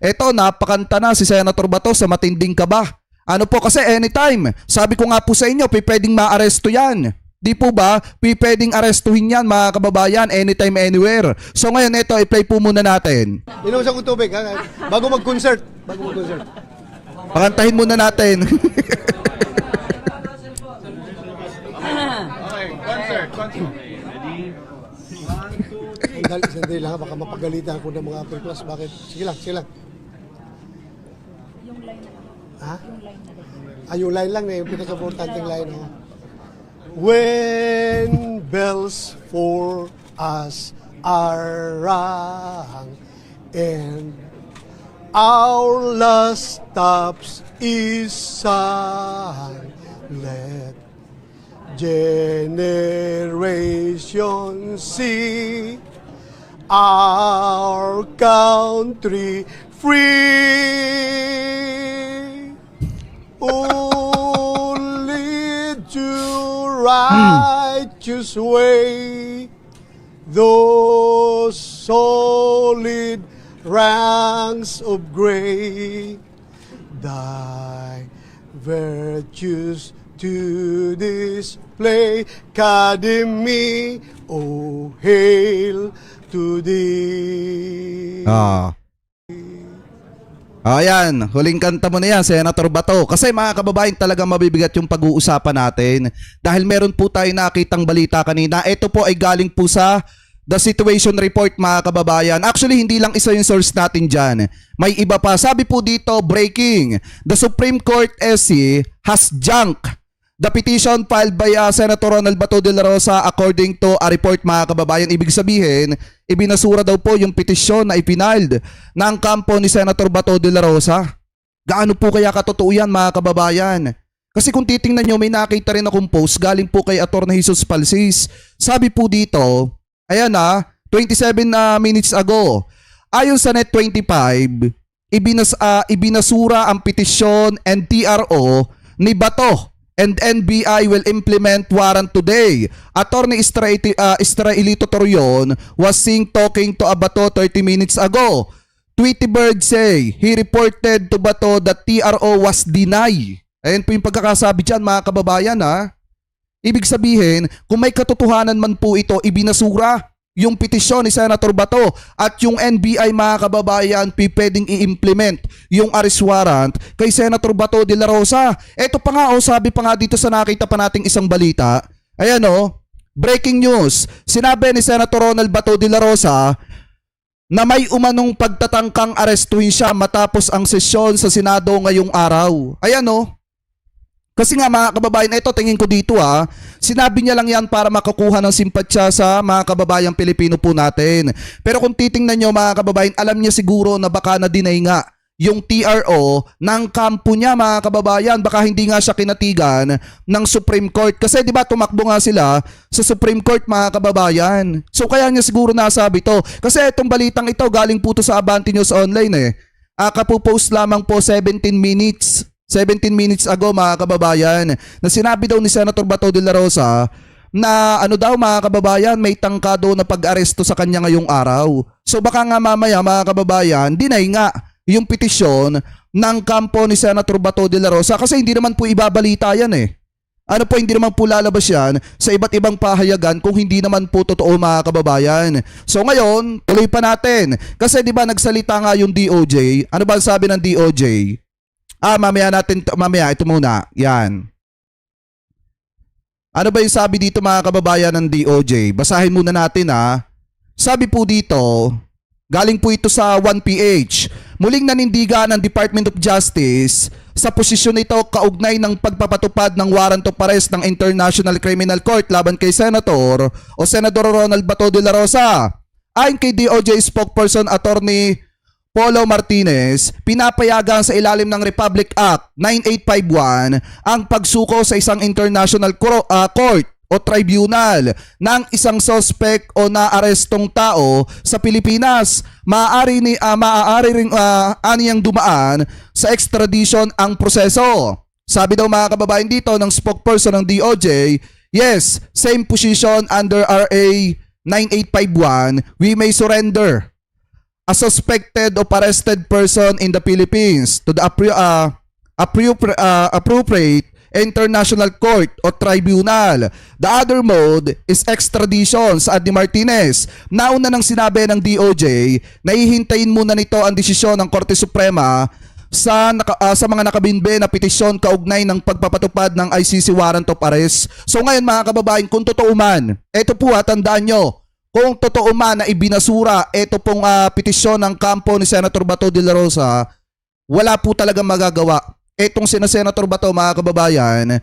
Eto, napakanta na si Senator Bato sa matinding kaba. Ano po kasi anytime, sabi ko nga po sa inyo, pwedeng maaresto yan. Di po ba? Pwedeng arestuhin yan mga kababayan anytime, anywhere. So ngayon ito, i-play po muna natin. Inom sa kong tubig ha? Bago mag-concert. Pakantahin muna natin. Sandali lang, baka mapagalitan ako ng mga upper class. Bakit? Sige lang. Yung line na Ha? Yung line na lang. Yung line lang na yung pinaka-importanting line. Oh. When bells for us are rung and our last stops is sung, let generations see our country free. Only to righteous way, those solid ranks of gray, thy virtues to display. Academy, oh hail to thee. Ayan, huling kanta mo na yan, Senator Bato. Kasi mga kababayan, talagang mabibigat yung pag-uusapan natin. Dahil meron po tayo nakitang balita kanina. Ito po ay galing po sa The Situation Report mga kababayan. Actually, hindi lang isa yung source natin dyan. May iba pa. Sabi po dito, breaking. The Supreme Court SC has junked the petition filed by Senator Ronald Bato de la Rosa according to a report mga kababayan. Ibig sabihin, ibinasura daw po yung petisyon na ipiniled ng kampo ni Senator Bato de la Rosa. Gaano po kaya katotoo yan mga kababayan? Kasi kung titingnan nyo, may nakita rin akong post galing po kay Atty. Jesus Palsis. Sabi po dito, ayan 27 minutes ago, ayon sa Net25, ibinasura ang petisyon and TRO ni Bato and NBI will implement warrant today. Attorney Israelito Torion was seen talking to Bato 30 minutes ago. Tweety Bird say he reported to Bato that TRO was denied. Ayan po yung pagkakasabi dyan mga kababayan Ibig sabihin, kung may katotohanan man po ito, ibinasura yung petisyon ni Senator Bato at yung NBI mga kababayan pwedeng i-implement yung arrest warrant kay Senator Bato de la Rosa. Ito pa nga sabi pa nga dito sa nakita pa nating isang balita. Ayan breaking news. Sinabi ni Senator Ronald Bato de la Rosa na may umanong pagtatangkang arestuhin siya matapos ang sesyon sa Senado ngayong araw. Ayan Kasi nga mga kababayan, ito tingin ko dito sinabi niya lang yan para makakuha ng simpatsya sa mga kababayang Pilipino po natin. Pero kung titingnan nyo mga kababayan, alam niya siguro na baka na-deny nga yung TRO ng kampo niya mga kababayan. Baka hindi nga siya kinatigan ng Supreme Court. Kasi di ba tumakbo nga sila sa Supreme Court mga kababayan. So kaya niya siguro nasabi to. Kasi itong balitang ito galing po to sa Abante News Online kapupost lamang po 17 minutes ago mga kababayan na sinabi daw ni Senator Bato de la Rosa na daw mga kababayan may tangkado na pag-aresto sa kanya ngayong araw. So baka nga mamaya mga kababayan deny nga yung petisyon ng kampo ni Senator Bato de la Rosa kasi hindi naman po ibabalita yan hindi naman po lalabas yan sa iba't ibang pahayagan kung hindi naman po totoo mga kababayan. So ngayon, tuloy pa natin kasi di ba nagsalita nga yung DOJ. Ano ba sabi ng DOJ? Mamaya ito muna. Yan. Ano ba yung sabi dito mga kababayan ng DOJ? Basahin muna natin Sabi po dito, galing po ito sa 1PH. Muling nanindigan ng Department of Justice sa posisyon nito kaugnay ng pagpapatupad ng warrant of arrest ng International Criminal Court laban kay Senador Ronald Bato de la Rosa. Ayon kay DOJ spokesperson Attorney Polo Martinez, pinapayagan sa ilalim ng Republic Act 9851 ang pagsuko sa isang international court o tribunal ng isang suspect o naarestong tao sa Pilipinas. Maaari ring aniyang dumaan sa extradition ang proseso. Sabi daw mga kababayan dito ng spokesperson ng DOJ, yes, same position under RA 9851, we may surrender a suspected or arrested person in the Philippines to the appropriate international court o tribunal. The other mode is extradition sa Andy Martinez. Nauna nang sinabi ng DOJ na hihintayin muna nito ang desisyon ng Korte Suprema sa mga nakabinbe na petisyon kaugnay ng pagpapatupad ng ICC warrant of arrest. So ngayon mga kababayan, kung totoo man, ito po tandaan nyo, kung totoo man na ibinasura ito pong petisyon ng kampo ni Senator Bato de la Rosa, wala po talagang magagawa. Etong sina Senator Bato mga kababayan,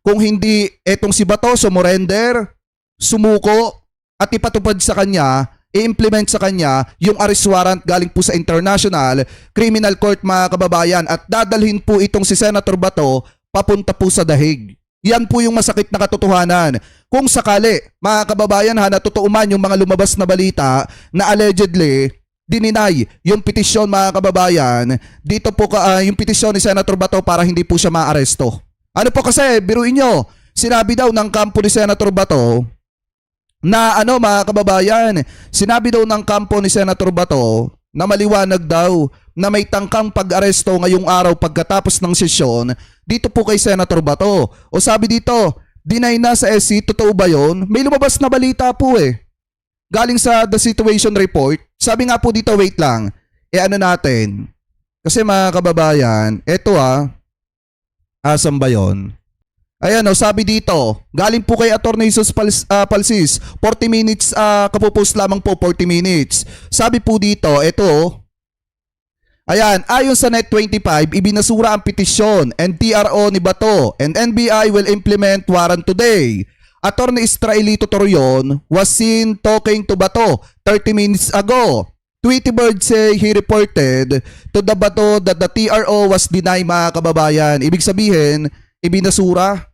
kung hindi etong si Bato sumurrender, sumuko at ipatupad sa kanya, i-implement sa kanya yung arrest warrant galing po sa International Criminal Court mga kababayan at dadalhin po itong si Senator Bato papunta po sa dahig. Yan po yung masakit na katotohanan. Kung sakali mga kababayan na totoo man yung mga lumabas na balita na allegedly dininay yung petisyon mga kababayan, dito po yung petisyon ni Senator Bato para hindi po siya maaresto. Ano po kasi, biruin nyo, sinabi daw ng kampo ni Senator Bato na mga kababayan, sinabi daw ng kampo ni Senator Bato na maliwanag daw na may tangkang pag-aresto ngayong araw pagkatapos ng sesyon dito po kay Senator Bato. O sabi dito, deny na sa SC, totoo ba yun? May lumabas na balita po galing sa The Situation Report. Sabi nga po dito, wait lang. Natin. Kasi mga kababayan, eto asan ba yun? Ayan sabi dito, galing po kay Attorney Jesus Palsis, 40 minutes, kapopost lamang po, 40 minutes. Sabi po dito, eto, ayan, ayon sa Net25, ibinasura ang petisyon and TRO ni Bato and NBI will implement warrant today. Attorney Israelito Torion was seen talking to Bato 30 minutes ago. Tweety Bird say he reported to the Bato that the TRO was denied mga kababayan. Ibig sabihin, ibinasura.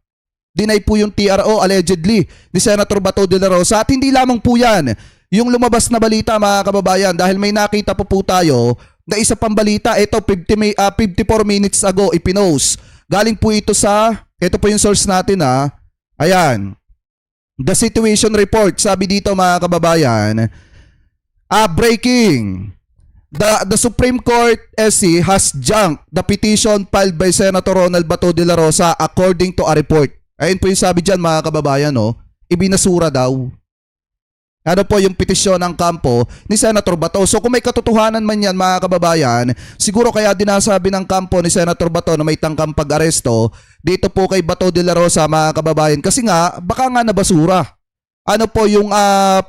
Deny po yung TRO allegedly ni Senator Bato de la Rosa. At hindi lamang po yan yung lumabas na balita mga kababayan dahil may nakita po tayo na isa pang balita. Ito 54 minutes ago ipinost. Galing po ito ito po yung source natin Ayan. The Situation Report, sabi dito mga kababayan, breaking. The Supreme Court SC has junked the petition filed by Senator Ronald Bato de la Rosa according to a report. Ayun po yung sabi dyan mga kababayan, ibinasura daw. Ano po yung petisyon ng kampo ni Senator Bato. So kung may katotohanan man yan mga kababayan, siguro kaya dinasabi ng kampo ni Senator Bato na may tangkang pag-aresto dito po kay Bato de la Rosa mga kababayan. Kasi nga, baka nga nabasura. Ano po yung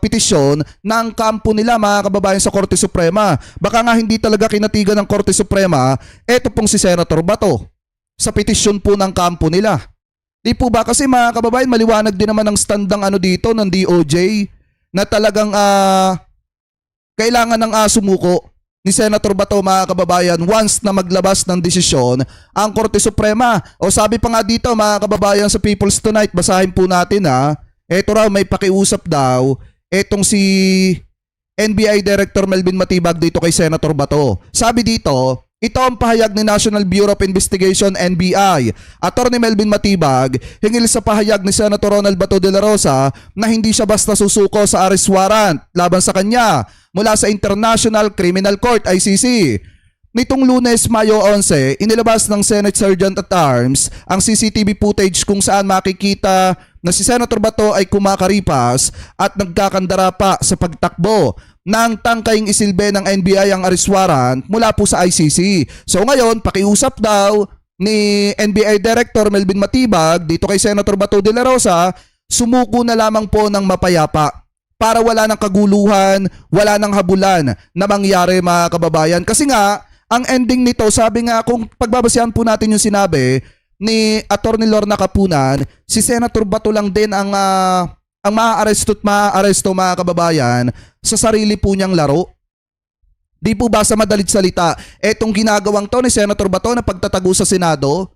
petisyon ng kampo nila mga kababayan sa Korte Suprema. Baka nga hindi talaga kinatigan ng Korte Suprema eto pong si Senator Bato sa petisyon po ng kampo nila. Di po ba? Kasi mga kababayan, maliwanag din naman ang standang dito ng DOJ na talagang kailangan ng sumuko ni Senator Bato mga kababayan once na maglabas ng desisyon ang Korte Suprema. O sabi pa nga dito mga kababayan sa People's Tonight, basahin po natin eto raw may pakiusap daw etong si NBI Director Melvin Matibag dito kay Senator Bato. Sabi dito, ito ang pahayag ni National Bureau of Investigation NBI. Attorney Melvin Matibag hingil sa pahayag ni Senator Ronald Bato de la Rosa na hindi siya basta susuko sa arrest warrant laban sa kanya mula sa International Criminal Court ICC. Nitong Lunes, Mayo 11, inilabas ng Senate Sergeant at Arms ang CCTV footage kung saan makikita na si Senator Bato ay kumakaripas at nagkakandara pa sa pagtakbo ng tangkaying isilbe ng NBI ang arrest warrant mula po sa ICC. So ngayon, pakiusap daw ni NBI Director Melvin Matibag dito kay Senator Bato de la Rosa, sumuko na lamang po ng mapayapa para wala ng kaguluhan, wala ng habulan na mangyari mga kababayan. Kasi nga, ang ending nito, sabi nga, kung pagbabasihan po natin yung sinabi ni Attorney Lorna Capunan, si Senator Bato lang din ang maaaresto at maaaresto mga kababayan sa sarili po niyang laro. Di po ba sa madalit salita, etong ginagawang to ni Senator Bato na pagtatago sa Senado,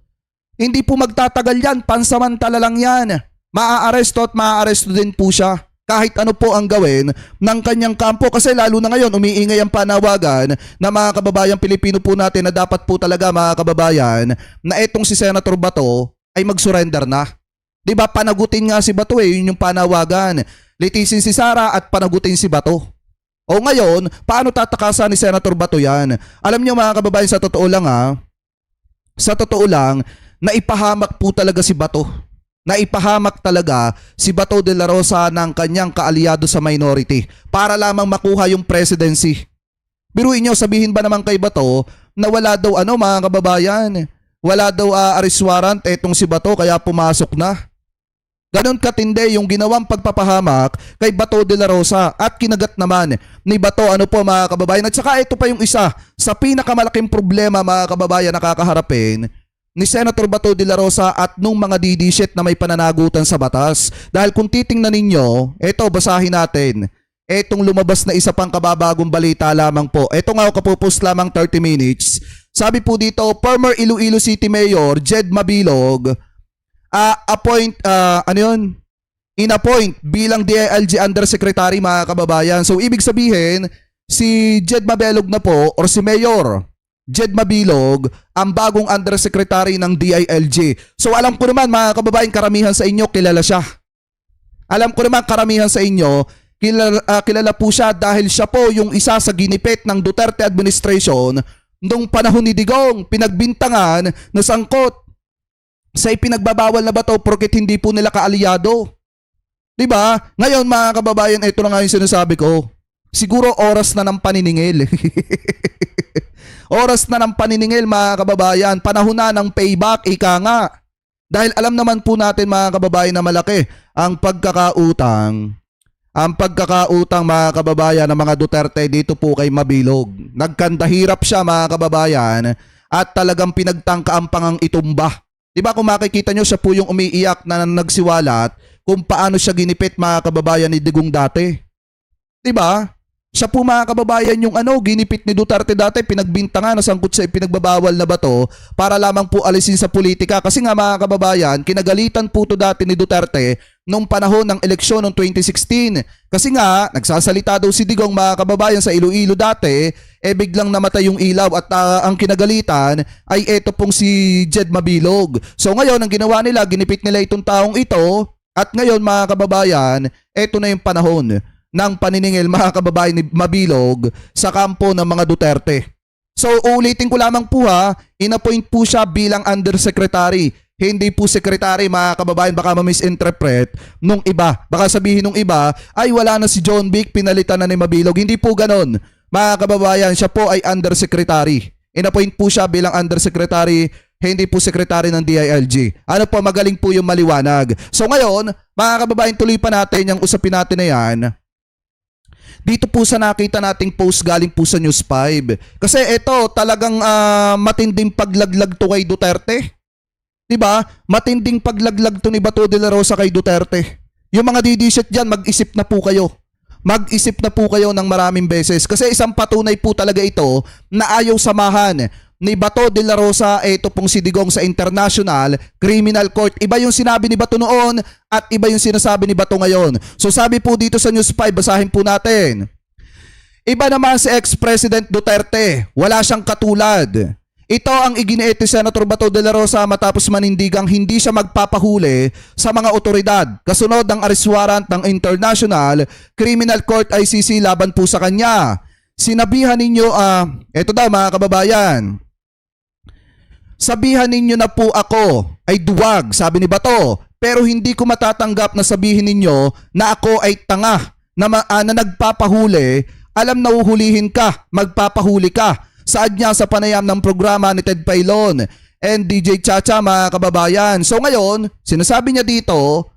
hindi po magtatagal yan, pansamantala lang yan. Maaaresto at maaaresto din po siya. Kahit ano po ang gawin ng kanyang kampo kasi lalo na ngayon umiingay ang panawagan na mga kababayang Pilipino po natin na dapat po talaga mga kababayan na etong si Senator Bato ay mag-surrender na. Diba panagutin nga si Bato yun yung panawagan. Litisin si Sara at panagutin si Bato. O ngayon, paano tatakasan ni Senator Bato yan? Alam niyo mga kababayan, sa totoo lang sa totoo lang, naipahamak po talaga si Bato. Naipahamak talaga si Bato de la Rosa ng kanyang kaalyado sa minority para lamang makuha yung presidency. Biruin nyo, sabihin ba naman kay Bato na wala daw mga kababayan, wala daw arrest warrant etong si Bato kaya pumasok na. Ganon katindi yung ginawang pagpapahamak kay Bato de la Rosa at kinagat naman ni Bato mga kababayan. At saka ito pa yung isa sa pinakamalaking problema mga kababayan na kakaharapin ni Senator Bato de la Rosa at nung mga didishit na may pananagutan sa batas. Dahil kung titingnan ninyo, eto basahin natin. Etong lumabas na isa pang kababagong balita lamang po. Eto nga kapupos lamang 30 minutes. Sabi po dito, former Iloilo City Mayor Jed Mabilog in-appoint bilang DILG Undersecretary mga kababayan. So ibig sabihin, si Jed Mabilog na po or si Mayor Jed Mabilog ang bagong Undersecretary ng DILG. So alam ko naman mga kababayan, karamihan sa inyo kilala siya. Alam ko naman karamihan sa inyo kilala po siya dahil siya po yung isa sa ginipit ng Duterte administration nung panahon ni Digong, pinagbintangan na sangkot sa ipinagbabawal na bato porket hindi po nila kaalyado. Diba? Ngayon mga kababayan, ito na nga yung sinasabi ko. Siguro oras na ng paniningil. Oras na ng paniningil mga kababayan. Panahon na ng payback, ika nga. Dahil alam naman po natin mga kababayan na malaki ang pagkakautang mga kababayan ng mga Duterte dito po kay Mabilog. Nagkandahirap siya mga kababayan at talagang pinagtangkaan pang ang itumba. Diba kung makikita nyo, siya po yung umiiyak na nagsiwalat kung paano siya ginipit mga kababayan ni Digong dati. Diba? Siya po mga kababayan yung ginipit ni Duterte dati, pinagbintangan, nasangkot sa ipinagbabawal na bato para lamang po alisin sa politika. Kasi nga mga kababayan, kinagalitan po to dati ni Duterte nung panahon ng eleksyon noong 2016. Kasi nga, nagsasalita daw si Digong mga kababayan sa Iloilo dati, biglang namatay yung ilaw at ang kinagalitan ay eto pong si Jed Mabilog. So ngayon, ang ginawa nila, ginipit nila itong taong ito at ngayon mga kababayan, eto na yung panahon ng paniningil mga kababayan ni Mabilog sa kampo ng mga Duterte. So uulitin ko lamang po in-appoint po siya bilang undersecretary. Hindi po secretary mga kababayan, baka ma-misinterpret nung iba. Baka sabihin nung iba, ay wala na si John Vic, pinalitan na ni Mabilog. Hindi po ganon. Mga kababayan, siya po ay undersecretary. In-appoint po siya bilang undersecretary, hindi po secretary ng DILG. Magaling po yung maliwanag. So ngayon, mga kababayan, tuloy pa natin yung usapin natin na yan. Dito po sa nakita nating post galing po sa News 5. Kasi ito talagang matinding paglaglag to kay Duterte. Diba? Matinding paglaglag to ni Bato de la Rosa kay Duterte. Yung mga didisit dyan, mag-isip na po kayo. Mag-isip na po kayo ng maraming beses. Kasi isang patunay po talaga ito na ayaw samahan ni Bato de la Rosa, ito pong si Digong sa International Criminal Court. Iba yung sinabi ni Bato noon at iba yung sinasabi ni Bato ngayon. So sabi po dito sa News 5, basahin po natin. Iba naman si ex-President Duterte, wala siyang katulad. Ito ang iginiit ni Senator Bato de la Rosa matapos manindigang hindi siya magpapahuli sa mga otoridad. Kasunod ng arrest warrant ng International Criminal Court ICC laban po sa kanya. Sinabihan ninyo, ito daw mga kababayan, sabihan ninyo na po ako ay duwag, sabi ni Bato. Pero hindi ko matatanggap na sabihin ninyo na ako ay tanga na nagpapahuli. Alam na uhulihin ka, magpapahuli ka. Saad niya sa panayam ng programa ni Ted Pailon and DJ Chacha mga kababayan. So ngayon, sinasabi niya dito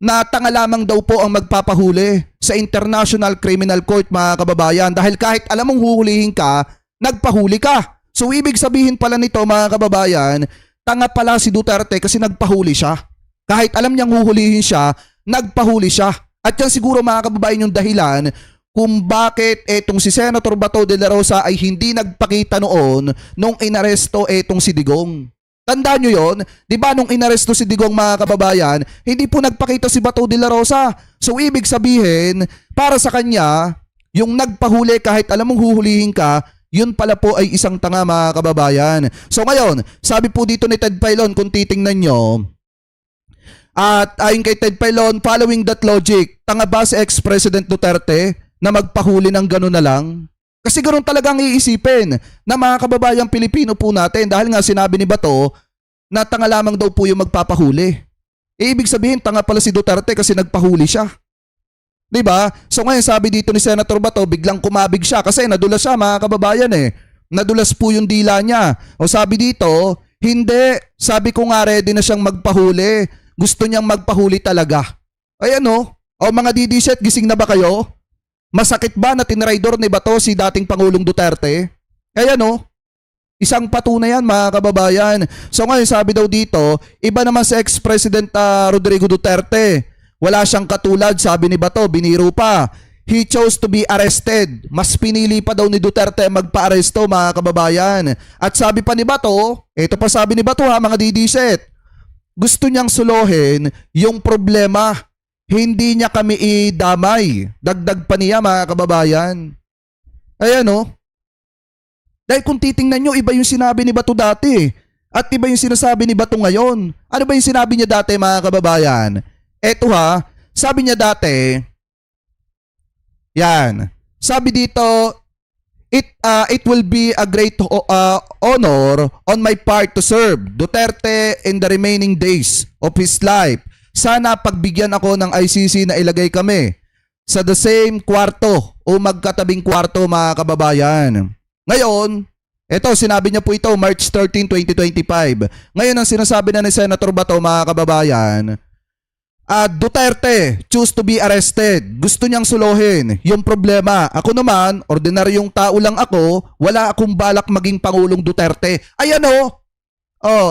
na tanga lamang daw po ang magpapahuli sa International Criminal Court mga kababayan. Dahil kahit alam mong huhulihin ka, nagpahuli ka. So ibig sabihin pala nito mga kababayan, tanga pala si Duterte kasi nagpahuli siya. Kahit alam niyang huhulihin siya, nagpahuli siya. At yan siguro mga kababayan yung dahilan kung bakit etong si Senator Bato de la Rosa ay hindi nagpakita noon nung inaresto etong si Digong. Tandaan nyo yon, di ba nung inaresto si Digong mga kababayan, hindi po nagpakita si Bato de la Rosa. So ibig sabihin, para sa kanya, yung nagpahuli kahit alam mong huhulihin ka, yun pala po ay isang tanga mga kababayan. So ngayon, sabi po dito ni Ted Pailon kung titingnan nyo, at ayon kay Ted Pailon, following that logic, tanga ba si ex-President Duterte na magpahuli ng gano'n na lang? Kasi gano'n talagang iisipin na mga kababayang Pilipino po natin dahil nga sinabi ni Bato na tanga lamang daw po yung magpapahuli. Ibig sabihin tanga pala si Duterte kasi nagpahuli siya. 'Di ba? So ngayon sabi dito ni Senator Bato, biglang kumabig siya kasi nadulas siya mga kababayan eh. Nadulas po yung dila niya. O sabi dito, hindi, sabi ko nga ready na siyang magpahuli. Gusto niyang magpahuli talaga. Ayan o mga DD-set, gising na ba kayo? Masakit ba na tinraidor ni Bato si dating Pangulong Duterte? Ayan isang patunay yan mga kababayan. So ngayon sabi daw dito, iba naman sa ex-president Rodrigo Duterte. Wala siyang katulad, sabi ni Bato, biniro pa. He chose to be arrested. Mas pinili pa daw ni Duterte magpa-aresto mga kababayan. At sabi pa ni Bato, ito pa sabi ni Bato mga DD-set, gusto niyang suluhin yung problema. Hindi niya kami idamay. Dagdag pa niya mga kababayan. Ayan Dahil kung titingnan nyo, iba yung sinabi ni Bato dati. At iba yung sinasabi ni Bato ngayon. Ano ba yung sinabi niya dati mga kababayan? Eto sabi niya dati, yan. Sabi dito, it will be a great honor on my part to serve Duterte in the remaining days of his life. Sana pagbigyan ako ng ICC na ilagay kami sa the same kwarto o magkatabing kwarto mga kababayan. Ngayon, ito sinabi niya po ito March 13, 2025. Ngayon ang sinasabi na ni Senator Bato mga kababayan, Duterte choose to be arrested. Gusto niyang suluhin yung problema. Ako naman, ordinaryong tao lang ako, wala akong balak maging Pangulong Duterte. Ayan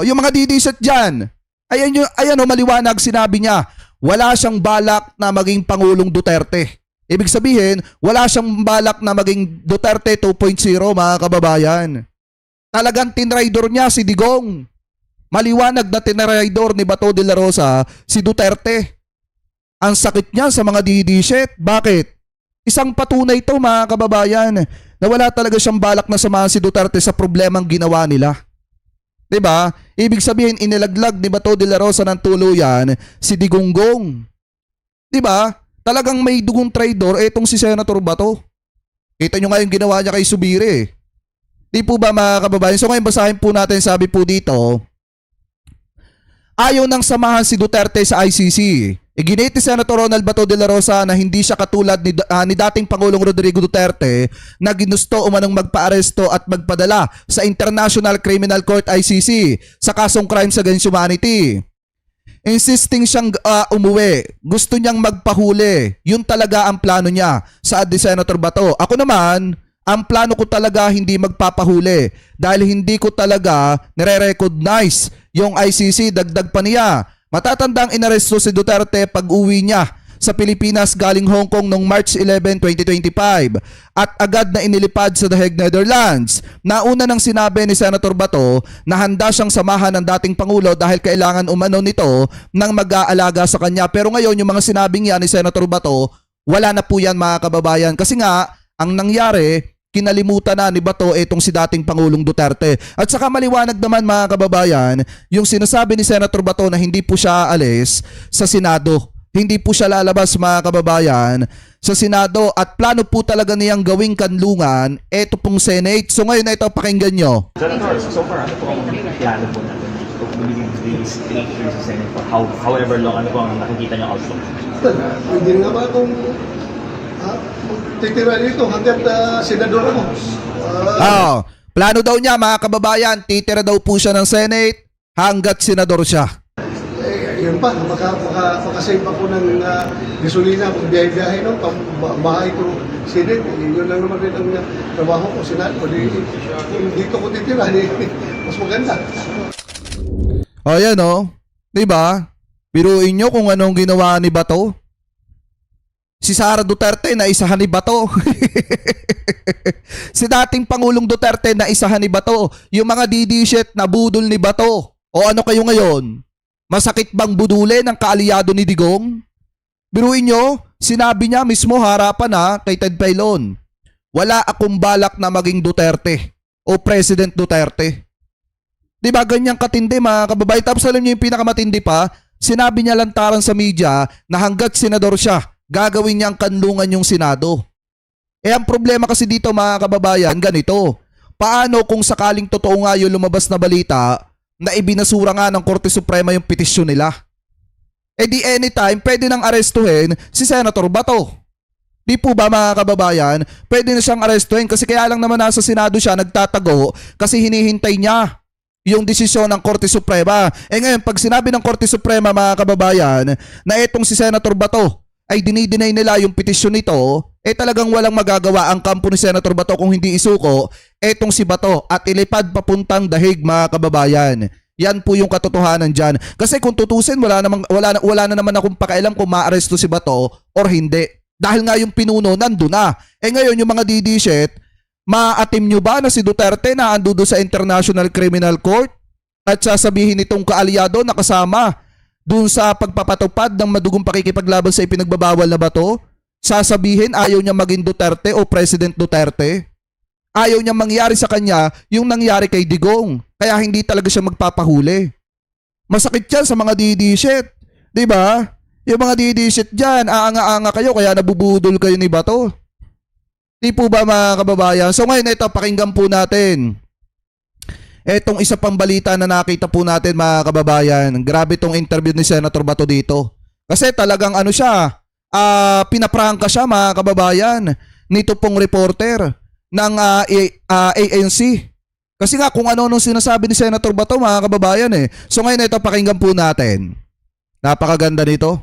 yung mga DD-set dyan. Ayan maliwanag sinabi niya. Wala siyang balak na maging Pangulong Duterte. Ibig sabihin, wala siyang balak na maging Duterte 2.0 mga kababayan. Talagang tinraidor niya si Digong. Maliwanag na tinraidor ni Bato de la Rosa si Duterte. Ang sakit niya sa mga DD-set. Bakit? Isang patunay ito mga kababayan na wala talaga siyang balak na samahan si Duterte sa problemang ginawa nila. 'Di ba? Ibig sabihin inilaglag ni Bato de la Rosa ng tuluyan si Digonggong. 'Di ba? Talagang may dugong traidor etong si Senator Bato. Kita nyo nga yung ginawa niya kay Subiri. Di po ba mga kababayan? So ngayon basahin po natin, sabi po dito, ayaw nang samahan si Duterte sa ICC. Iginit ni Senator Ronald Bato de la Rosa na hindi siya katulad ni dating Pangulong Rodrigo Duterte na ginusto umanong magpaaresto at magpadala sa International Criminal Court ICC sa kasong crimes against humanity. Insisting siyang umuwi. Gusto niyang magpahuli. Yun talaga ang plano niya, saad ni Senator Bato. Ako naman, ang plano ko talaga hindi magpapahuli dahil hindi ko talaga nire-recognize yung ICC. Dagdag pa niya, matatandang inaresto si Duterte pag uwi niya sa Pilipinas galing Hong Kong noong March 11, 2025 at agad na inilipad sa The Hague, Netherlands. Nauna nang sinabi ni Senator Bato na handa siyang samahan ng dating Pangulo dahil kailangan umano nito ng mag-aalaga sa kanya. Pero ngayon yung mga sinabing yan ni Senator Bato, wala na po yan mga kababayan. Kasi nga, ang nangyari, kinalimutan na ni Bato itong si dating Pangulong Duterte. At saka maliwanag naman mga kababayan, yung sinasabi ni Senator Bato na hindi po siya aalis sa Senado. Hindi po siya lalabas mga kababayan sa Senado at plano po talaga niyang gawing kanlungan ito pong Senate. So ngayon na ito, pakinggan nyo. Senator, so far, ano po ang plano po natin? Release sa Senate for however long, ano po ang nakikita niyo outlook? Pwede nga ba kung titira dito hanggat senador ako? Plano daw niya mga kababayan, titira daw po siya ng Senate hanggat senador siya. Yun pa, makasave ako ng gasolina kung biyahe-biyahe no, bahay ko Senate. Yun lang naman rin ang trabaho ko, Senado. Kung dito ko titira, mas maganda. Yan diba? Biruin nyo kung anong ginawa ni Bato. Si Sara Duterte na isahan ni Bato. Si dating Pangulong Duterte na isahan ni Bato. Yung mga DD-set na budol ni Bato. O ano kayo ngayon? Masakit bang budulin ng kaalyado ni Digong? Biruin nyo, sinabi niya mismo harapan kay Ted Pailon. Wala akong balak na maging Duterte o President Duterte. Diba ganyang katindi mga kababayan? Tapos alam niyo yung pinakamatindi pa, sinabi niya lantaran sa media na hanggat senador siya, gagawin niyang kanlungan yung Senado. Ang problema kasi dito mga kababayan, ganito. Paano kung sakaling totoo nga yung lumabas na balita na ibinasura nga ng Korte Suprema yung petisyon nila? Di anytime, pwede nang arestuhin si Senator Bato. Di po ba mga kababayan? Pwede na siyang arestuhin kasi kaya lang naman nasa Senado siya nagtatago kasi hinihintay niya yung desisyon ng Korte Suprema. Ngayon, pag sinabi ng Korte Suprema mga kababayan na etong si Senator Bato ay dinideny nila yung petisyon nito, talagang walang magagawa ang kampo ni Senator Bato kung hindi isuko etong si Bato at ilipad papuntang dahig mga kababayan. Yan po yung katotohanan dyan. Kasi kung tutusin, wala na naman akong pakialam kung maaresto si Bato or hindi. Dahil nga yung pinuno nandun na. Ngayon yung mga DD-shit, maatim nyo ba na si Duterte na ando doon sa International Criminal Court at sasabihin nitong kaalyado na kasama doon sa pagpapatupad ng madugong pakikipaglaban sa ipinagbabawal na Bato? Sasabihin ayaw niya maging Duterte o President Duterte? Ayaw niya mangyari sa kanya yung nangyari kay Digong. Kaya hindi talaga siya magpapahuli. Masakit yan sa mga DD-shit. Diba? Yung mga DD-shit dyan, aanga-anga kayo kaya nabubudol kayo ni Bato. Di po ba mga kababayan? So ngayon ito, pakinggan po natin. Etong isa pang balita na nakita po natin mga kababayan. Grabe tong interview ni Senator Bato dito. Kasi talagang ano siya, pinaprangka siya mga kababayan nito pong reporter ng ANC. Kasi nga kung ano nung sinasabi ni Senator Bato mga kababayan So ngayon ito pakinggan po natin. Napakaganda nito.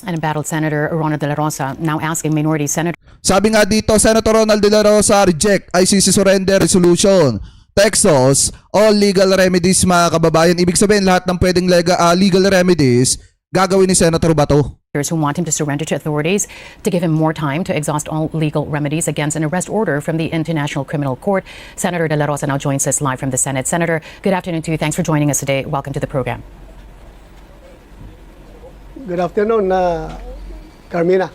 And embattled Senator Ronald De La Rosa now asking minority senator. Sabi nga dito, Senator Ronald De La Rosa reject ICC surrender resolution. Texas, all legal remedies mga kababayan. Ibig sabihin lahat ng pwedeng legal remedies gagawin ni Senator Bato. Who want him to surrender to authorities to give him more time to exhaust all legal remedies against an arrest order from the International Criminal Court. Senator De La Rosa now joins us live from the Senate. Senator, good afternoon to you. Thanks for joining us today. Welcome to the program. Good afternoon, Carmina.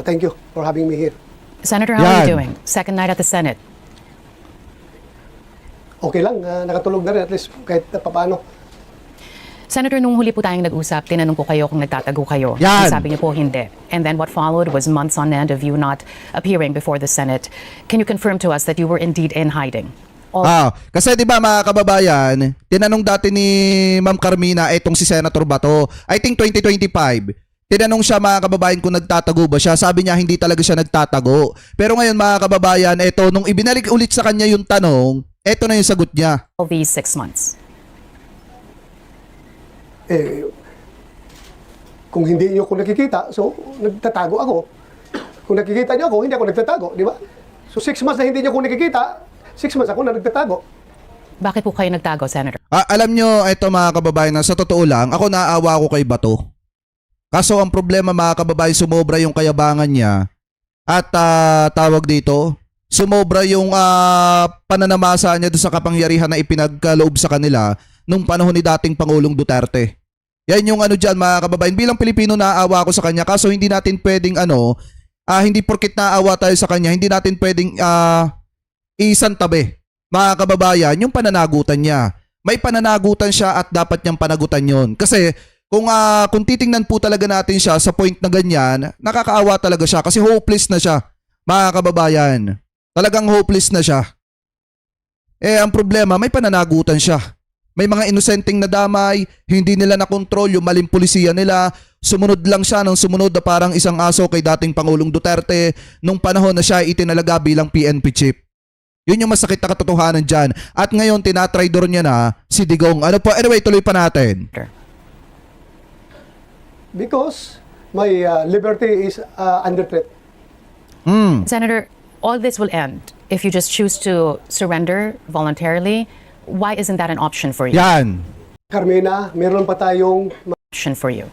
Thank you for having me here. Senator, how are you Yan. doing? Second night at the Senate. Okay lang, nakatulog na rin at least kahit papaano. Senator, nung huli po tayong nag-usap, tinanong ko kayo kung nagtatago kayo. Yan. Sabi niyo po hindi. And then what followed was months on end of you not appearing before the Senate. Can you confirm to us that you were indeed in hiding? Kasi 'di ba mga kababayan, tinanong dati ni Ma'am Carmina etong si Senator Bato. I think 2025. Tinanong siya mga kababayan kung nagtatago ba siya. Sabi niya hindi talaga siya nagtatago. Pero ngayon mga kababayan, eto nung ibinalik ulit sa kanya yung tanong, eto na yung sagot niya. All these 6 months. Kung hindi niyo ako nakikita, so nagtatago ako. Kung nakikita niyo ako, hindi ako nagtatago, di ba? So 6 months na hindi niyo ako nakikita, 6 months ako na nagtatago. Bakit po kayo nagtago, Senator? Alam nyo, ito mga kababayan, sa totoo lang, ako naawa ko kay Bato. Kaso ang problema mga kababayan, sumobra yung kayabangan niya at tawag dito, sumobra yung pananamasa niya doon sa kapangyarihan na ipinagkaloob sa kanila nung panahon ni dating Pangulong Duterte. Yan yung ano dyan mga kababayan. Bilang Pilipino naawa ko sa kanya kaso hindi natin pwedeng hindi porkit naawa tayo sa kanya, hindi natin pwedeng isantabi mga kababayan yung pananagutan niya. May pananagutan siya at dapat niyang panagutan yon. Kasi kung titingnan po talaga natin siya sa point na ganyan, nakakaawa talaga siya kasi hopeless na siya mga kababayan. Talagang hopeless na siya. Ang problema, may pananagutan siya. May mga inosenteng nadamay, hindi nila nakontrol yung maling pulisiya nila. Sumunod lang siya ng sumunod na parang isang aso kay dating Pangulong Duterte nung panahon na siya itinalaga bilang PNP chief. Yun yung masakit na katotohanan dyan. At ngayon, tinatraidor niya na si Digong. Ano po? Anyway, tuloy pa natin. Because my liberty is under threat. Senator, all this will end if you just choose to surrender voluntarily. Why isn't that an option for you? Yan. Carmina, meron pa tayong Option for you.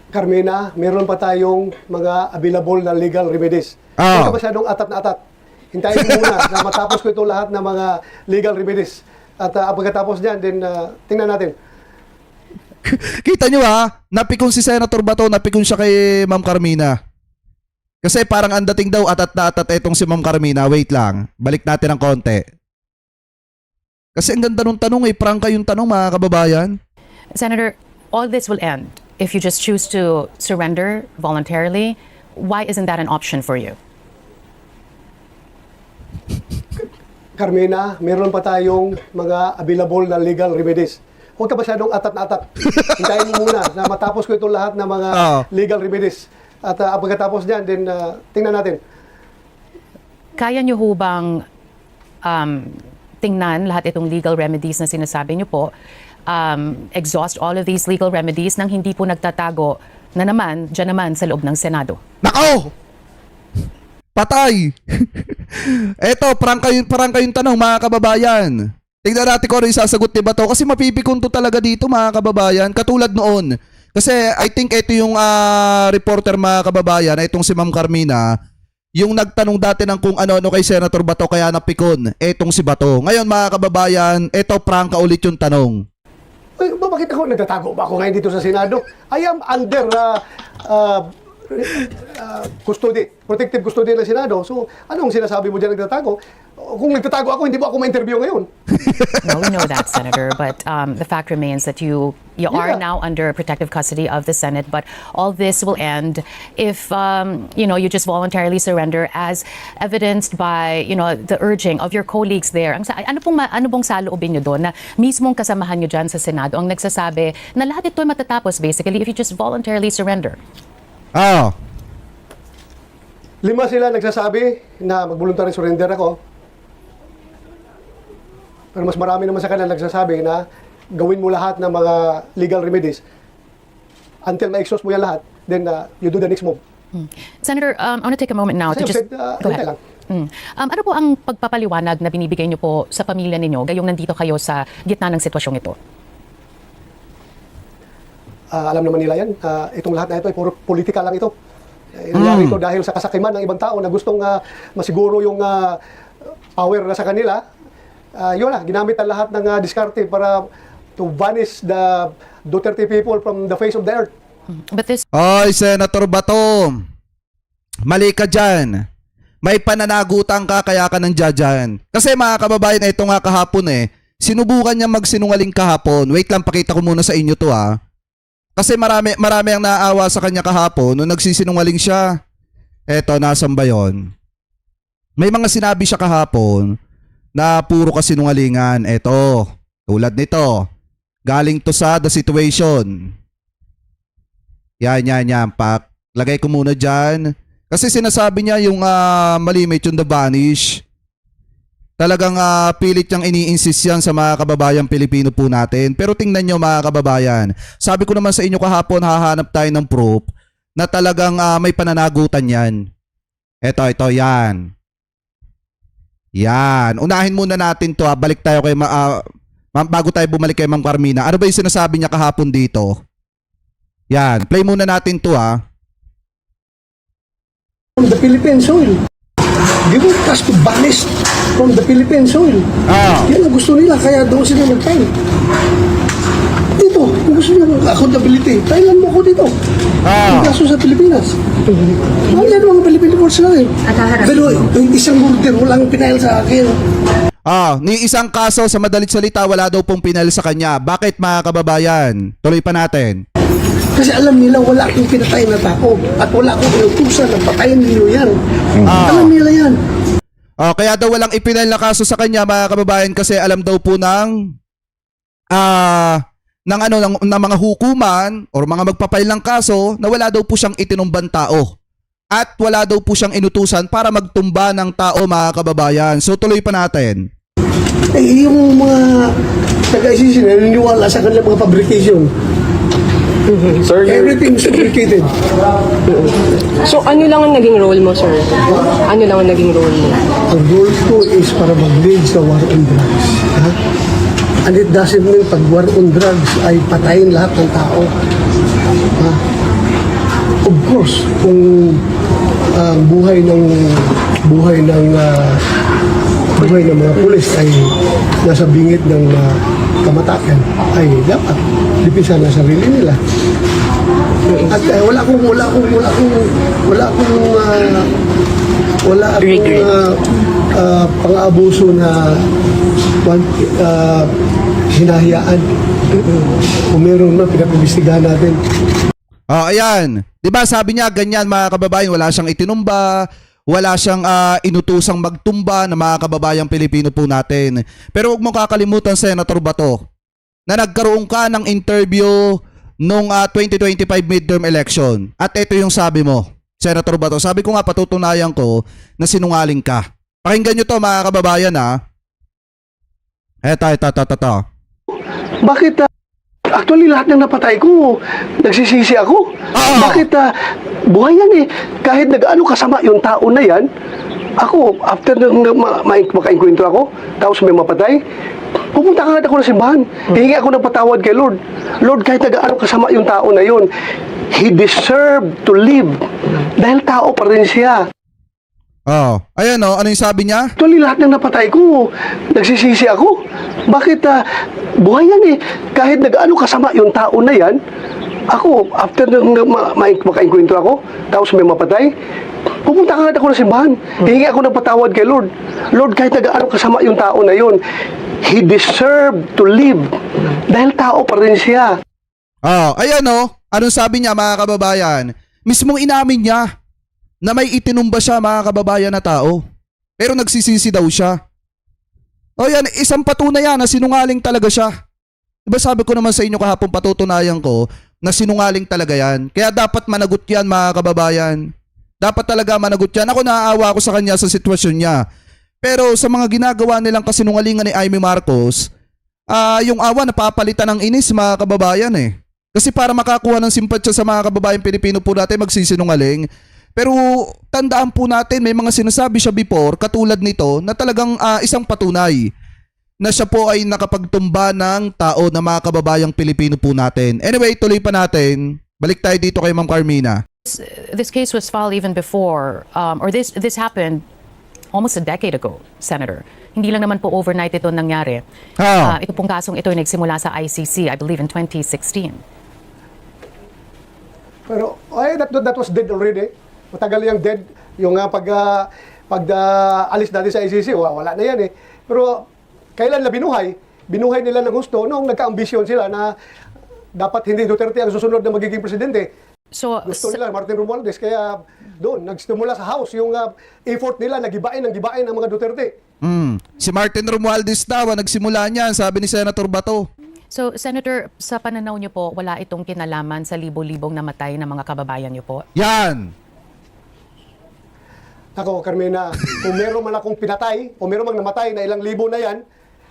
Carmina, meron pa tayong mga available na legal remedies. Hindi ka masyadong atat na atat. Hintayin mo muna na matapos ko ito lahat ng mga legal remedies. At pagkatapos niyan, then tingnan natin. Kita nyo napikon si Senator Bato, napikon siya kay Ma'am Carmina. Kasi parang ang dating daw atat na atat etong si Ma'am Carmina. Wait lang, balik natin ng konti. Kasi ang ganda nung tanong prangka yung tanong mga kababayan. Senator, all this will end if you just choose to surrender voluntarily, why isn't that an option for you? Carmina, meron pa tayong mga available na legal remedies. Huwag ka masyadong atat na atat. Hintayin mo muna na matapos ko itong lahat ng mga legal remedies. At pagkatapos niyan, then tingnan natin. Kaya niyo ho bang tingnan lahat itong legal remedies na sinasabi niyo po, exhaust all of these legal remedies nang hindi po nagtatago na naman, dyan naman sa loob ng Senado? Nako! Patay! Eto, parang kayong tanong, mga kababayan. Tignan natin kung ano yung sasagot ni Bato. Kasi mapipikon to talaga dito, mga kababayan. Katulad noon. Kasi I think ito yung reporter, mga kababayan, itong si Ma'am Carmina, yung nagtanong dati ng kung ano-ano kay Senator Bato kaya napikon. Etong si Bato. Ngayon, mga kababayan, eto prangka ulit yung tanong. Ay, bakit ako nagtatago ba ako ngayon dito sa Senado? I am under custody, protective custody ng Senado. So, anong sinasabi mo dyan nagtatago? Kung nagtatago ako, hindi mo ako ma-interview ngayon. No, we know that, Senator. But the fact remains that you are now under protective custody of the Senate. But all this will end if you just voluntarily surrender, as evidenced by the urging of your colleagues there. Ano pong saloobin niyo doon na mismong kasamahan niyo dyan sa Senado ang nagsasabi na lahat ito ay matatapos basically if you just voluntarily surrender? Ah. 5 sila nagsasabi na mag-voluntary surrender ako. Pero mas marami naman sa kanila nagsasabi na gawin mo lahat ng mga legal remedies until ma-exhaust mo yan lahat, then you do the next move. Senator, I want to take a moment now to Kasi just... said, Go ahead. Ano po ang pagpapaliwanag na binibigay niyo po sa pamilya ninyo gayong nandito kayo sa gitna ng sitwasyong ito? Alam naman nila yan. Itong lahat na ito ay puro politika lang ito. Nangyari ito dahil sa kasakiman ng ibang tao na gustong masiguro yung power na sa kanila. Yun na, ginamit ang lahat ng diskarte para to vanish the Duterte people from the face of the earth. But this... Oy, Senator Bato. Mali ka dyan. May pananagutan ka kaya ka nang dyan. Kasi mga kababayan, ito nga kahapon sinubukan niya magsinungaling kahapon. Wait lang, pakita ko muna sa inyo to Kasi marami ang naawa sa kanya kahapon nung nagsisinungaling siya. Eto, nasan ba yun? May mga sinabi siya kahapon na puro kasinungalingan. Eto, tulad nito. Galing to sa The Situation. Yan. Lagay ko muna dyan. Kasi sinasabi niya yung malimit yung The Vanish. Talagang pilit niyang ini-insist yan sa mga kababayang Pilipino po natin. Pero tingnan nyo mga kababayan, sabi ko naman sa inyo kahapon, hahanap tayo ng proof na talagang may pananagutan yan. Ito, yan. Yan. Unahin muna natin to. Balik tayo kay bago tayo bumalik kay Ma'am Carmina. Ano ba yung sinasabi niya kahapon dito? Yan. Play muna natin to From the Philippine soil. They want us to banish from the Philippine soil. Yan ang gusto nila, kaya doon sila nag-file. Dito, kung gusto nila accountability, filean mo ako dito. Yung kaso sa Pilipinas. Wala naman ang Philippine courts na Pero yung isang murder, walang pinail sa akin. Ni isang kaso sa madalit salita, wala daw pong pinal sa kanya. Bakit mga kababayan? Tuloy pa natin. Kasi alam nila wala akong pinatay na tao at wala akong inutusan na patayin ninyo yan. Alam nila yan. Kaya daw walang ipinal na kaso sa kanya mga kababayan kasi alam daw po ng mga hukuman or mga magpapail ng kaso na wala daw po siyang itinumbang tao. At wala daw po siyang inutusan para magtumba ng tao mga kababayan. So tuloy pa natin. Yung mga taga-ICC na naniniwala sa kanilang mga fabrication. Sir, Everything is fabricated. so ano lang ang naging role mo, sir? Ano lang ang naging role mo? Ang goal ko is para mag-lead sa war on drugs. And it doesn't mean pag war on drugs ay patayin lahat ng tao. Of course, kung buhay ng mga pulis ay nasa bingit ng kamatakan, ay dapat lipisan na sarili nila. At wala akong pang-abuso na hinahayaan. Kung meron na, pinag-imbestigahan natin. Ayan. 'Di ba sabi niya ganyan mga kababayan, wala siyang itinumba, wala siyang inutusang magtumba na mga kababayang Pilipino po natin. Pero huwag mo kakalimutan, Senator Bato, na nagkaroon ka ng interview nung 2025 midterm election. At ito yung sabi mo, Senator Bato. Sabi ko nga, patutunayan ko na sinungaling ka. Pakinggan nyo to mga kababayan ha. Eto. Bakit actually lahat ng napatay ko, nagsisisi ako. Oo. Bakit buhay yan eh. Kahit nag-ano kasama yung tao na yan, ako, after nung makainkwentro ako, tapos may mapatay, pupunta ka ako ng simbahan. Hihingi ako ng patawad kay Lord. Lord, kahit nag-ano kasama yung tao na yun, he deserved to live. Dahil tao pa rin siya. Ayan ano yung sabi niya? Actually, lahat ng napatay ko, nagsisisi ako. Bakit buhay yan eh. Kahit nag-ano kasama yung tao na yan, ako, after nung makainkwentro ako, tapos may mapatay, pupunta ka ako ng simbahan. Hihingi ako ng patawad kay Lord. Lord, kahit nag-ano kasama yung tao na yun, he deserved to live. Dahil tao pa rin siya. Ayan anong sabi niya mga kababayan? Mismong inamin niya na may itinumba siya mga kababayan na tao. Pero nagsisisi daw siya. Yan, isang patunayan na sinungaling talaga siya. Diba sabi ko naman sa inyo kahapon, patutunayan ko na sinungaling talaga yan. Kaya dapat managot yan mga kababayan. Dapat talaga managot yan. Ako naaawa ako sa kanya sa sitwasyon niya. Pero sa mga ginagawa nilang kasinungalingan ni Amy Marcos, yung awa napapalitan ng inis mga kababayan eh. Kasi para makakuha ng simpatsya sa mga kababayan Pilipino po natin magsisinungaling. Pero tandaan po natin, may mga sinasabi siya before, katulad nito, na talagang isang patunay na siya po ay nakapagtumba ng tao na mga kababayang Pilipino po natin. Anyway, tuloy pa natin. Balik tayo dito kay Ma'am Carmina. This case was filed even before, or this happened almost a decade ago, Senator. Hindi lang naman po overnight ito nangyari. Ito pong kasong ito ay nagsimula sa ICC, I believe in 2016. Pero, that was dead already. Matagal yung dead. Yung alis natin sa ICC, wala na yan eh. Pero, kailan na binuhay? Binuhay nila ng gusto nung nagka-ambisyon sila na dapat hindi Duterte ang susunod na magiging presidente. So, Gusto nila Martin Romualdez, kaya doon, nagsimula sa House yung effort nila na gibain ang mga Duterte. Si Martin Romualdez daw nagsimula niyan, sabi ni Senator Bato. So, Senator, sa pananaw niyo po, wala itong kinalaman sa libo-libong namatay ng mga kababayan niyo po? Yan! Ako, Carmena, kung meron man akong pinatay o meron mang namatay na ilang libo na yan,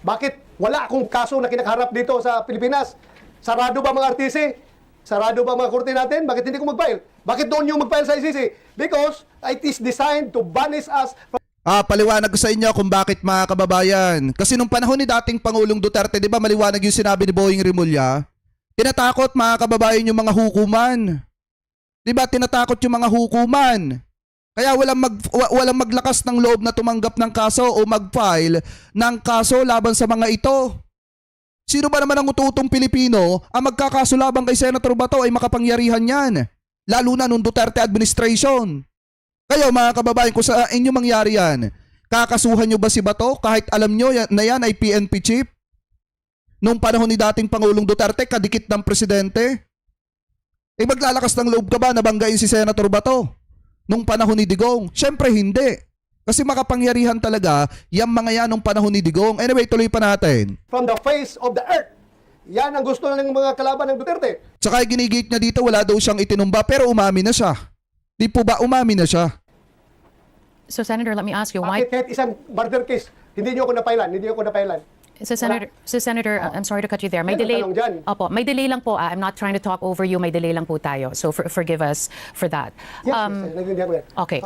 bakit wala akong kaso na kinakaharap dito sa Pilipinas? Sarado ba mga RTC? Sarado ba mga korte natin? Bakit hindi ko mag-file? Bakit doon yung mag-file sa ICC? Because it is designed to banish us from... Paliwanag ko sa inyo kung bakit mga kababayan. Kasi nung panahon ni dating Pangulong Duterte, di ba maliwanag yung sinabi ni Boying Rimulya? Tinatakot mga kababayan yung mga hukuman. Di ba tinatakot yung mga hukuman? Kaya walang maglakas ng loob na tumanggap ng kaso o mag-file ng kaso laban sa mga ito. Sino ba naman ang ututong Pilipino ang magkakaso laban kay Senator Bato ay makapangyarihan yan? Lalo na nung Duterte administration. Kayo mga kababayan, kung sa inyo mangyari yan, kakasuhan nyo ba si Bato kahit alam nyo na yan ay PNP chief? Nung panahon ni dating Pangulong Duterte, kadikit ng presidente? Maglalakas ng loob ka ba na banggain si Senator Bato? Nung panahon ni Digong? Siyempre hindi. Kasi makapangyarihan talaga yung mga yan nung panahon ni Digong. Anyway, tuloy pa natin. From the face of the earth. Yan ang gusto ng mga kalaban ng Duterte. Tsaka ginigit niya dito, wala daw siyang itinumba pero umami na siya. Di po ba umami na siya? So, Senator, let me ask you, why... Bakit kahit isang murder case, hindi niyo ako napailan? So, Senator, I'm sorry to cut you there. May Yan ang delay. tanong dyan. Opo, may delay lang po. I'm not trying to talk over you. May delay lang po tayo. So, forgive us for that. Yes, naiintindihan ko yan. Okay.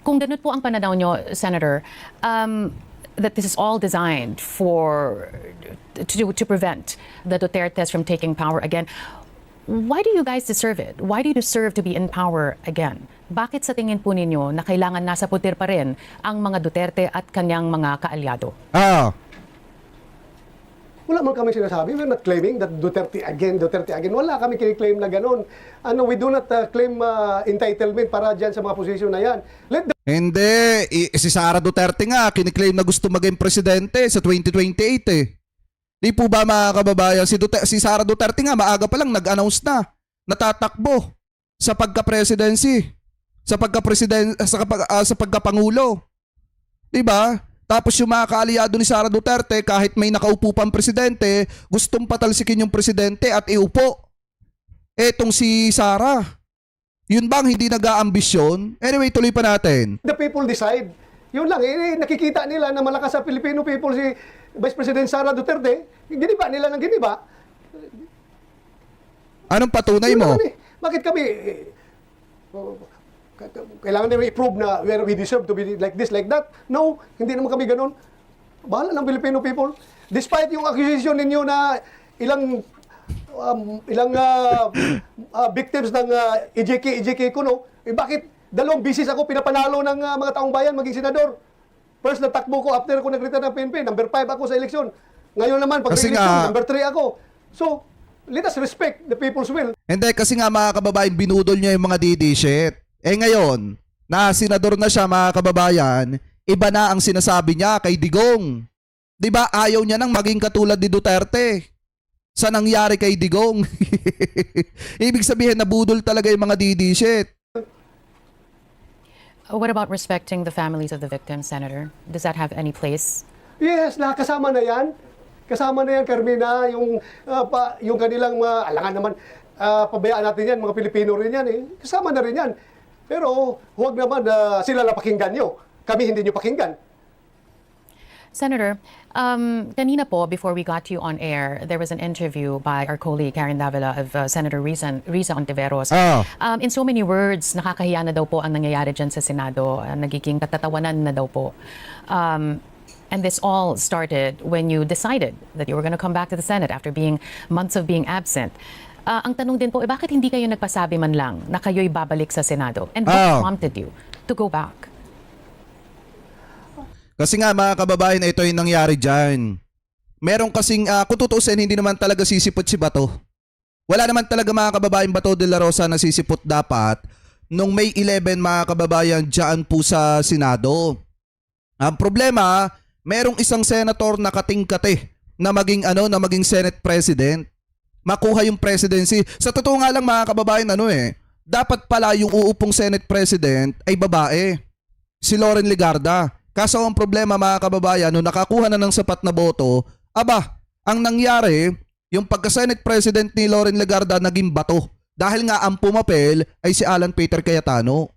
Kung ganun po ang pananaw nyo, Senator, that this is all designed to prevent the Dutertes from taking power again, why do you guys deserve it? Why do you deserve to be in power again? Bakit sa tingin po ninyo na kailangan nasa putir pa rin ang mga Duterte at kanyang mga kaalyado? Wala man kami sinasabi. We're not claiming that Duterte again. Wala kami kiniklaim na ganun. We do not claim entitlement para dyan sa mga posisyon na yan. Let the... Hindi. Si Sara Duterte nga, kiniklaim na gusto maging presidente sa 2028 eh. Di po ba mga kababayan, si Sara Duterte nga maaga pa lang nag-announce na natatakbo sa pagka-presidency, sa pagkapangulo. Di ba? Tapos yung mga kaalyado ni Sara Duterte, kahit may nakaupo pang presidente, gustong patalsikin yung presidente at iupo. Etong si Sara. Yun bang hindi nag-aambisyon? Anyway, tuloy pa natin. The people decide. Yun lang, nakikita nila na malakas sa Filipino people si Vice President Sara Duterte, giniba nila ng giniba. Anong patunay Yun mo? naman eh. Bakit kami, kailangan namin i-prove na we deserve to be like this, like that? No, hindi naman kami ganun. Bahala ng Filipino people. Despite yung accusation ninyo na ilang victims ng EJK kuno, bakit 2 bisis ako pinapanalo ng mga taong bayan maging senador? First, natakbo ko after ako nag-retire ng PNP. Number 5 ako sa eleksyon. Ngayon naman, pag Kasi eleksyon, nga- number 3 ako. So, let us respect the people's will. Hindi, kasi nga mga kababayan, binudol niya yung mga DD shit. Eh ngayon, na senador na siya mga kababayan, iba na ang sinasabi niya kay Digong. 'Di ba? Ayaw niya nang maging katulad ni Duterte. Sa nangyari kay Digong. Ibig sabihin, nabudol talaga yung mga DD shit. What about respecting the families of the victims, Senator? Does that have any place? Yes, kasama na yan. Kasama na yan, Carmina, yung kanilang alangan naman, pabayaan natin yan, mga Pilipino rin yan eh. Kasama na rin yan. Pero huwag naman sila na pakinggan nyo. Kami hindi nyo pakinggan. Senator, kanina po, before we got you on air, there was an interview by our colleague Karen Davila of Senator Risa Ontiveros. Oh. In so many words, nakakahiya na daw po ang nangyayari dyan sa Senado. Nagiging katatawanan na daw po. And this all started when you decided that you were going to come back to the Senate after being months of being absent. Ang tanong din po, bakit hindi kayo nagpasabi man lang na kayo'y babalik sa Senado? And what prompted you to go back? Kasi nga mga kababayan, ito yung nangyari dyan. Meron kasing, kung tutusin, hindi naman talaga sisipot si Bato. Wala naman talaga mga kababayan Bato de la Rosa na sisipot dapat nung May 11 mga kababayan dyan po sa Senado. Ang problema, merong isang senator na kating-kate na maging Senate President. Makuha yung presidency. Sa totoo nga lang mga kababayan, dapat pala yung uupong Senate President ay babae. Si Loren Legarda. Kaso ang problema mga kababayan, nung nakakuha na ng sapat na boto, ang nangyari, yung pagka-Senate President ni Loren Legarda naging Bato. Dahil nga ang pumapel ay si Alan Peter Cayetano.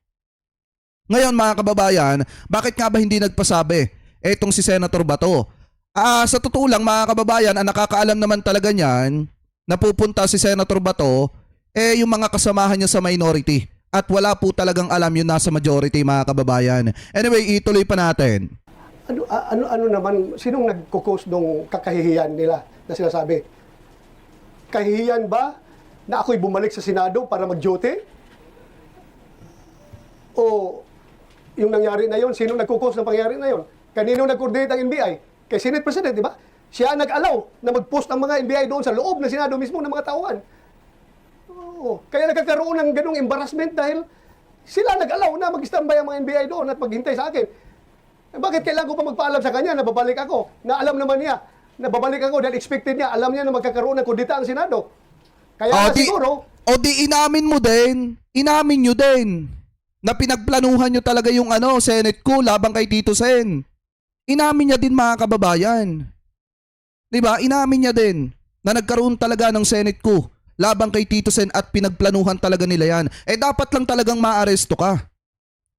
Ngayon mga kababayan, bakit nga ba hindi nagpasabi etong si Senator Bato? Sa totoo lang mga kababayan, ang nakakaalam naman talaga niyan, napupunta si Senator Bato, yung mga kasamahan niya sa minority. At wala po talagang alam yun nasa majority mga kababayan. Anyway, ituloy pa natin. Ano naman, sinong nagkukos nung kakahihiyan nila na sinasabi? Kahihiyan ba na ako'y bumalik sa Senado para mag-duty? O yung nangyari na yon, sinong nagkukos ng pangyari na yon? Kanino nag-coordinate ang NBI? Kay Senate President, di ba? Siya nag-allow na mag-post ang mga NBI doon sa loob ng Senado mismo ng mga tauhan. Kaya nagkakaroon ng ganung embarrassment dahil sila nag-allow na mag-standby ang mga NBI doon at maghintay sa akin. Bakit kailangan ko pa magpaalam sa kanya na babalik ako? Na alam naman niya na babalik ako dahil expected niya, alam niya na magkakaroon ng kudita ang Senado. Kaya siguro... Di inamin mo din. Inamin nyo din. Na pinagplanuhan nyo talaga yung Senate ko labang kay Tito Sen. Inamin niya din mga kababayan. Diba? Inamin niya din na nagkaroon talaga ng Senate ko labang kay Tito Sen at pinagplanuhan talaga nila yan. Dapat lang talagang maaresto ka.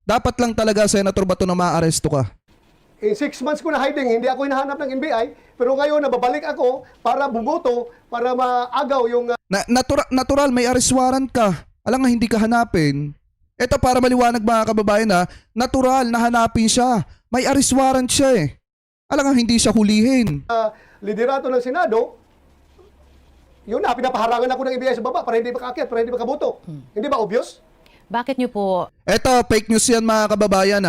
Dapat lang talaga, Senator Bato, na maaresto ka. In 6 months ko na hiding, hindi ako hinahanap ng NBI, pero ngayon nababalik ako para bumoto, para maagaw yung... Natural, may arrest warrant ka. Alam nga, hindi ka hanapin. Ito para maliwanag mga kababayan natural na hanapin siya. May arrest warrant siya Alam nga, hindi siya hulihin. liderato ng Senado, yun na, pinapaharangan ako ng NBI sa baba para hindi makaakyat, para hindi makaboto. Hindi ba obvious? Bakit niyo po Eto, fake news yan mga kababayan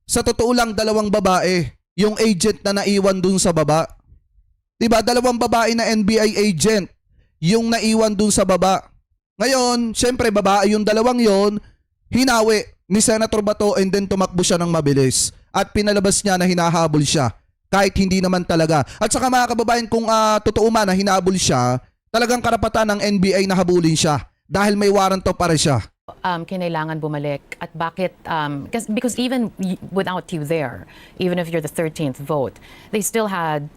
Sa totoo lang, 2 babae yung agent na naiwan dun sa baba. Diba, 2 babae na NBI agent yung naiwan dun sa baba. Ngayon, syempre babae yung 2 yon, hinawi ni Senator Bato and then tumakbo siya ng mabilis. At pinalabas niya na hinahabol siya Kahit hindi naman talaga. At saka mga kababayan, kung totoo man na hinabol siya, talagang karapatan ng NBI na habulin siya dahil may warrant of arrest siya. Kinailangan bumalik at bakit because even without you there, even if you're the 13th vote, they still had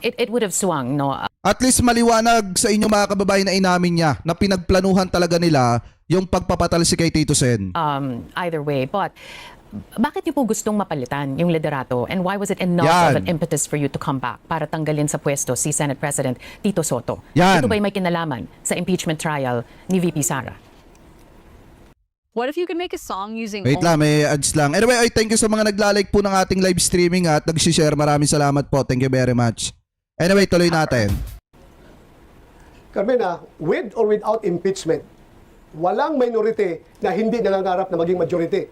it would have swung, no. At least maliwanag sa inyo mga kababayan na inamin niya na pinagplanuhan talaga nila yung pagpapatalsi kay Tito Sen. Either way, but bakit niyo po gustong mapalitan yung liderato, and why was it enough Yan. of an impetus for you to come back para tanggalin sa pwesto si Senate President Tito Soto? Yan. Ito ba'y may kinalaman sa impeachment trial ni VP Sara? What if you could make a song using Wait lang, may ads lang. Anyway, ay thank you sa mga naglalike po ng ating live streaming at nag-share. Maraming salamat po. Thank you very much. Anyway, tuloy natin. Carmena, with or without impeachment, walang minority na hindi nangangarap na maging majority.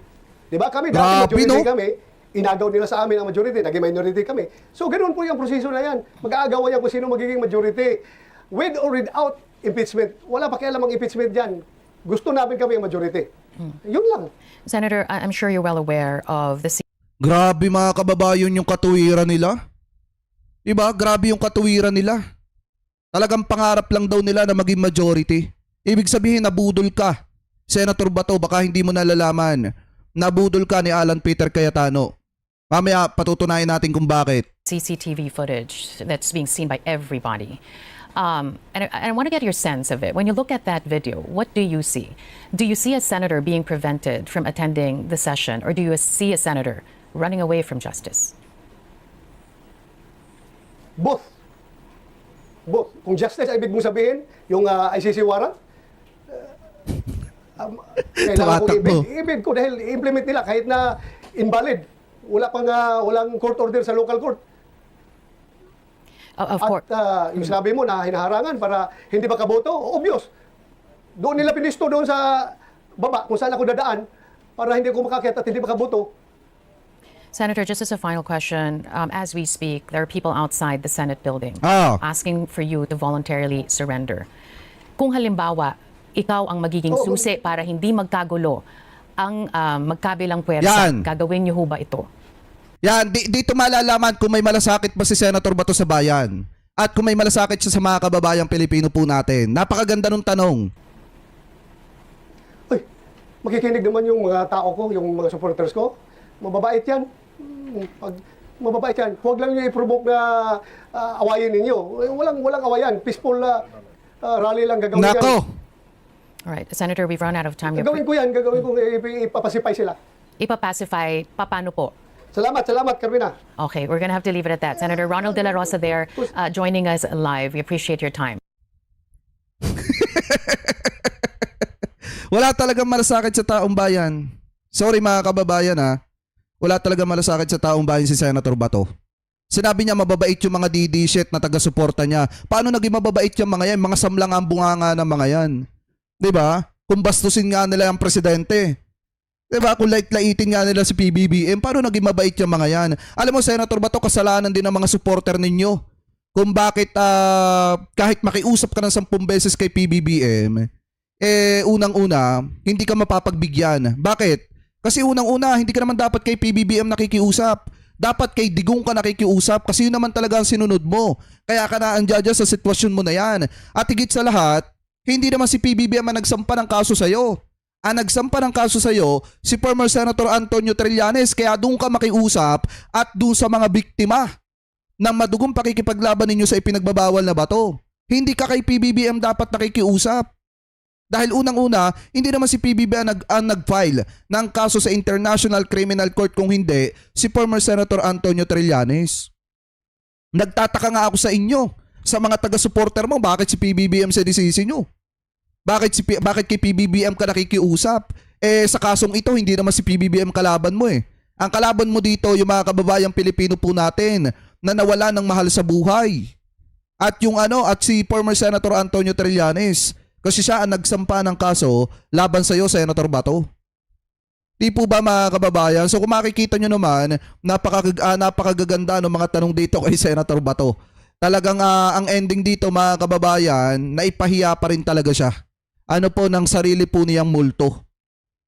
Di ba? Kami dati Grabe, majority no? kami, inagaw nila sa amin ang majority, naging minority kami. So ganoon po yung proseso na yan. Mag-aagawan yan kung sino magiging majority. With or without impeachment, wala pakialam ang impeachment dyan. Gusto namin kami ang majority. Yun lang. Senator, I'm sure you're well aware of the Grabe mga kababayan yung katuwiran nila. Diba? Grabe yung katuwiran nila. Talagang pangarap lang daw nila na maging majority. Ibig sabihin, nabudol ka. Senator Bato, baka hindi mo nalalaman. Nabudol ka ni Alan Peter Cayetano. Mamaya patutunayan natin kung bakit. CCTV footage that's being seen by everybody. And I want to get your sense of it. When you look at that video, what do you see? Do you see a senator being prevented from attending the session, or do you see a senator running away from justice? Both. Both. Kung justice ay ibig mong sabihin, yung ICC warrant, kailangan ko Tumatakbo. ibig ko dahil i-implement nila kahit na invalid. Wala pang walang court order sa local court. Of course. At yung sabi mo na hinaharangan para hindi makaboto, obvious. Doon nila pinisto doon sa baba kung saan ako dadaan para hindi ko makakita at hindi makaboto. Senator, just as a final question, as we speak, there are people outside the Senate building asking for you to voluntarily surrender. Kung halimbawa, ikaw ang magiging susi para hindi magkagulo ang magkabilang puwersa, Yan. gagawin niyo ho ba ito? Yan, dito malalaman kung may malasakit ba si Senator Bato sa bayan. At kung may malasakit siya sa mga kababayang Pilipino po natin. Napakaganda nung tanong. Ay, makikinig naman yung mga tao ko, yung mga supporters ko. Mababait yan. Pag mababait yan, huwag lang nyo i-provoke na awayin ninyo. Walang awayan. Peaceful rally lang gagawin yan. Nako! All right, Senator, we've run out of time. Gagawin ko yan. Gagawin ko, ipapasipay sila. Ipapacify, paano po? Salamat, Carmina. Okay, we're gonna have to leave it at that. Senator Ronald De La Rosa there joining us live. We appreciate your time. Wala talagang malasakit sa taong bayan. Sorry mga kababayan ha. Wala talagang malasakit sa taong bayan si Senator Bato. Sinabi niya mababait yung mga DD shit na taga-suporta niya. Paano naging mababait yung mga yan? Mga samlang ang bunganga ng mga yan. Diba? Kung bastusin nga nila ang presidente. Diba? Kung lait-laitin nga nila si PBBM, paano naging mabait yung mga yan? Alam mo, Senator Bato, kasalanan din ng mga supporter ninyo. Kung bakit kahit makiusap ka ng 10 beses kay PBBM, unang-una, hindi ka mapapagbigyan. Bakit? Kasi unang-una, hindi ka naman dapat kay PBBM nakikiusap. Dapat kay Digong ka nakikiusap kasi yun naman talaga ang sinunod mo. Kaya ka na andyan sa sitwasyon mo na yan. At higit sa lahat, hindi naman si PBBM ang nagsampa ng kaso sa'yo. Ang nagsampa ng kaso sa'yo, si former Senator Antonio Trillanes, kaya doon ka makiusap at doon sa mga biktima ng madugong pakikipaglaban ninyo sa ipinagbabawal na bato. Hindi ka kay PBBM dapat nakikiusap. Dahil unang-una, hindi naman si PBBM ang nag-file ng kaso sa International Criminal Court, kung hindi si former Senator Antonio Trillanes. Nagtataka nga ako sa inyo, sa mga taga-supporter mo, bakit si PBBM sa desisyon nyo? Bakit kay PBBM ka nakikiusap? Sa kasong ito, hindi naman si PBBM kalaban mo eh. Ang kalaban mo dito, yung mga kababayang Pilipino po natin na nawala ng mahal sa buhay. At si former Senator Antonio Trillanes, kasi siya ang nagsampa ng kaso laban sa iyo, Senator Bato. Di po ba mga kababayan? So kung makikita nyo naman, napakagaganda ng mga tanong dito kay Senator Bato. Talagang ang ending dito mga kababayan, naipahiya pa rin talaga siya. Ng sarili po niyang multo.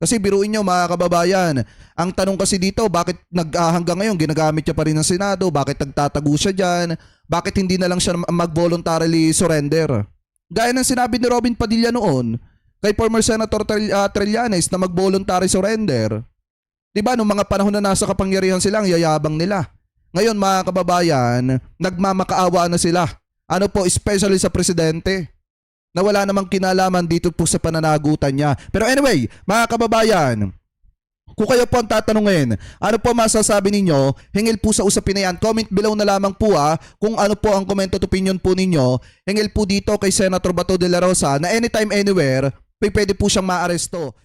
Kasi biruin nyo mga kababayan, ang tanong kasi dito, bakit hanggang ngayon ginagamit niya pa rin ng Senado, bakit nagtatago siya dyan, bakit hindi na lang siya mag-voluntarily surrender? Gaya ng sinabi ni Robin Padilla noon, kay former Senator Trillanes na mag-voluntary surrender. Diba, nung mga panahon na nasa kapangyarihan sila, ang yayabang nila. Ngayon mga kababayan, nagmamakaawa na sila. Ano po, especially sa presidente, na wala namang kinalaman dito po sa pananagutan niya. Pero anyway, mga kababayan, kung kayo po ang tatanungin, ano po masasabi ninyo, hingil po sa usapin na yan. Comment below na lamang po kung ano po ang comment at opinion po ninyo. Hingil po dito kay Senator Bato de la Rosa na anytime, anywhere, pwede po siyang maaresto.